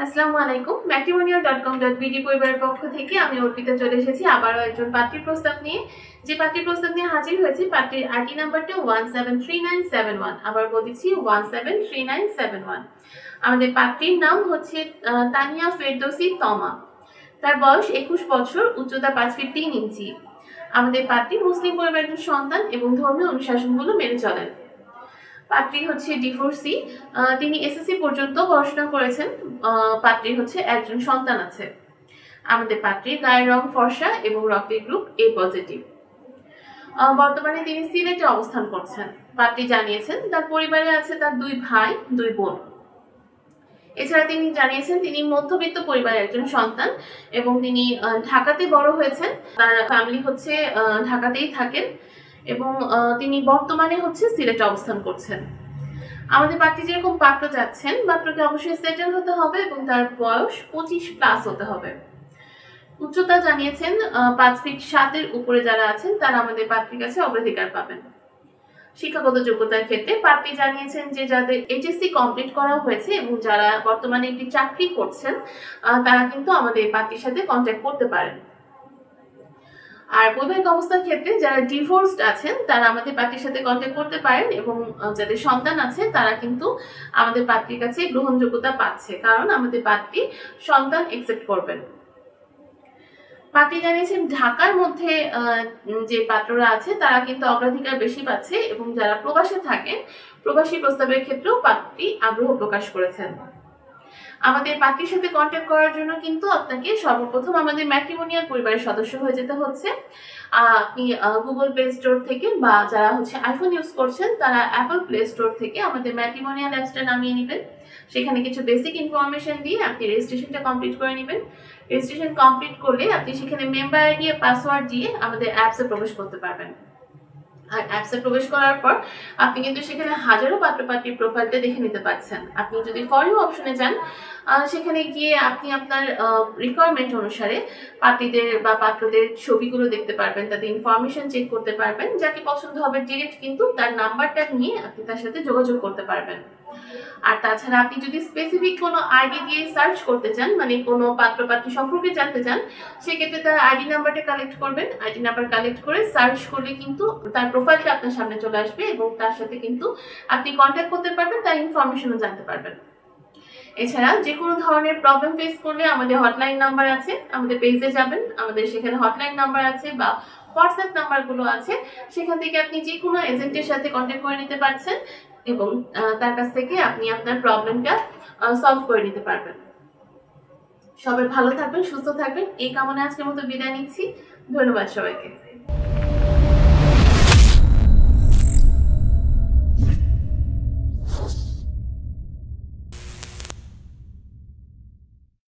আসসালামু আলাইকুম। matrimonial.com.bd পরিবারের পক্ষ থেকে আমি অর্পিতা চলে এসেছি আবারও একজন পাত্রীর প্রস্তাব নিয়ে। যে পাত্রীর প্রস্তাব নিয়ে হাজির হয়েছি, পাত্রীর আইডি নাম্বারটা 173971। আবার বলছি 173971। আমাদের পাত্রীর নাম হচ্ছে তানিয়া ফেরদৌসী তমা। তার বয়স 21 বছর, উচ্চতা 5 ফিট 3 ইঞ্চি। আমাদের পাত্রী মুসলিম পরিবারের সন্তান এবং ধর্মীয় অনুশাসনগুলো মেনে চলেন। পাত্রী হচ্ছে ডিভোর্সি, তিনি এসএসসি পর্যন্ত পড়াশোনা করেছেন। পাত্রীর হচ্ছে একজন সন্তান আছে। আমাদের পাত্রীর গায়ের রং ফর্সা এবং রক্তের গ্রুপ এ পজিটিভ। বর্তমানে তিনি সিলেটে অবস্থান করছেন। পাত্রী জানিয়েছেন তার পরিবারে আছে তার 2 ভাই 2 বোন। এছাড়া তিনি জানিয়েছেন তিনি মধ্যবিত্ত পরিবারের একজন সন্তান এবং তিনি ঢাকাতে বড় হয়েছেন। তার ফ্যামিলি হচ্ছে ঢাকাতেই থাকেন এবং তিনি বর্তমানে হচ্ছে সিলেটে অবস্থান করছেন। আমাদের পাত্রী যেরকম পাত্র যাচ্ছেন, পাত্রকে অবশ্যই সেটেল হতে হবে এবং তার বয়স 25+ হতে হবে। উচ্চতা জানিয়েছেন 5 ফিট 7 এর উপরে যারা আছেন তারা আমাদের পাত্রীর কাছে অগ্রাধিকার পাবেন। শিক্ষাগত যোগ্যতার ক্ষেত্রে পাত্রী জানিয়েছেন যে যাদের এইচএসসি কমপ্লিট করা হয়েছে এবং যারা বর্তমানে একটি চাকরি করছেন তারা কিন্তু আমাদের পাত্রীর সাথে কন্ট্যাক্ট করতে পারেন। আর বৈবাহিক অবস্থার ক্ষেত্রে যারা ডিভোর্সড আছেন তারা আমাদের পাত্রীর সাথে কন্ট্যাক্ট করতে পারেন এবং যাদের সন্তান আছে তারা কিন্তু আমাদের পাত্রীর কাছে গ্রহণযোগ্যতা পাচ্ছে, কারণ আমাদের পাত্রী সন্তান একসেপ্ট করবেন। পাত্রী জানিয়েছেন ঢাকার মধ্যে যে পাত্ররা আছে তারা কিন্তু অগ্রাধিকার বেশি পাচ্ছে এবং যারা প্রবাসে থাকেন প্রবাসী প্রস্তাবের ক্ষেত্রেও পাত্রী আগ্রহ প্রকাশ করেছেন। আমাদের পাত্রীর সাথে কন্ট্যাক্ট করার জন্য কিন্তু আপনাকে সর্বপ্রথম আমাদের ম্যাট্রিমোনিয়াল পরিবারের সদস্য হয়ে যেতে হচ্ছে। আপনি গুগল প্লে স্টোর থেকে বা যারা হচ্ছে আইফোন ইউজ করছেন তারা অ্যাপল প্লে স্টোর থেকে আমাদের ম্যাট্রিমোনিয়াল অ্যাপসটা নামিয়ে নেবেন। সেখানে কিছু বেসিক ইনফরমেশন দিয়ে আপনি রেজিস্ট্রেশনটা কমপ্লিট করে নেবেন। রেজিস্ট্রেশন কমপ্লিট করলে আপনি সেখানে মেম্বার আইডি আর পাসওয়ার্ড দিয়ে আমাদের অ্যাপসে প্রবেশ করতে পারবেন। আর অ্যাপসে প্রবেশ করার পর আপনি কিন্তু সেখানে হাজারো পাত্রপাত্রীর প্রোফাইলটা দেখে নিতে পারছেন। আপনি যদি ফর ইউ অপশনে যান, সেখানে গিয়ে আপনি আপনার রিকোয়ারমেন্ট অনুসারে পাত্রীদের বা পাত্রদের ছবিগুলো দেখতে পারবেন, তাদের ইনফরমেশন চেক করতে পারবেন। যাকে পছন্দ হবে ডিরেক্ট কিন্তু তার নাম্বারটা নিয়ে আপনি তার সাথে যোগাযোগ করতে পারবেন। আর তাছাড়া আপনি যদি স্পেসিফিক কোনো আইডি দিয়ে সার্চ করতে চান, মানে কোনো পাত্রপাত্রী সম্পর্কে জানতে চান, সেক্ষেত্রে তার আইডি নাম্বারটা কালেক্ট করবেন। আইডি নাম্বার কালেক্ট করে সার্চ করলে কিন্তু তার প্রোফাইলটা আপনার সামনে চলে আসবে এবং তার সাথে কিন্তু আপনি কন্ট্যাক্ট করতে পারবেন, তার ইনফরমেশনও জানতে পারবেন। এছাড়া যে কোনো ধরনের প্রবলেম ফেস করলে আমাদের হটলাইন নাম্বার আছে, আমাদের পেজে যাবেন, আমাদের সেখানে হটলাইন নাম্বার আছে বা হোয়াটসঅ্যাপ নাম্বারগুলো আছে, সেখান থেকে আপনি যে কোনো এজেন্টের সাথে কন্ট্যাক্ট করে নিতে পারছেন এবং তার কাছ থেকে আপনি আপনার প্রবলেমটা সলভ করে নিতে পারবেন। সবাই ভালো থাকবেন, সুস্থ থাকবেন এই কামনায় আজকের মতো বিদায় নিচ্ছি। ধন্যবাদ সবাইকে।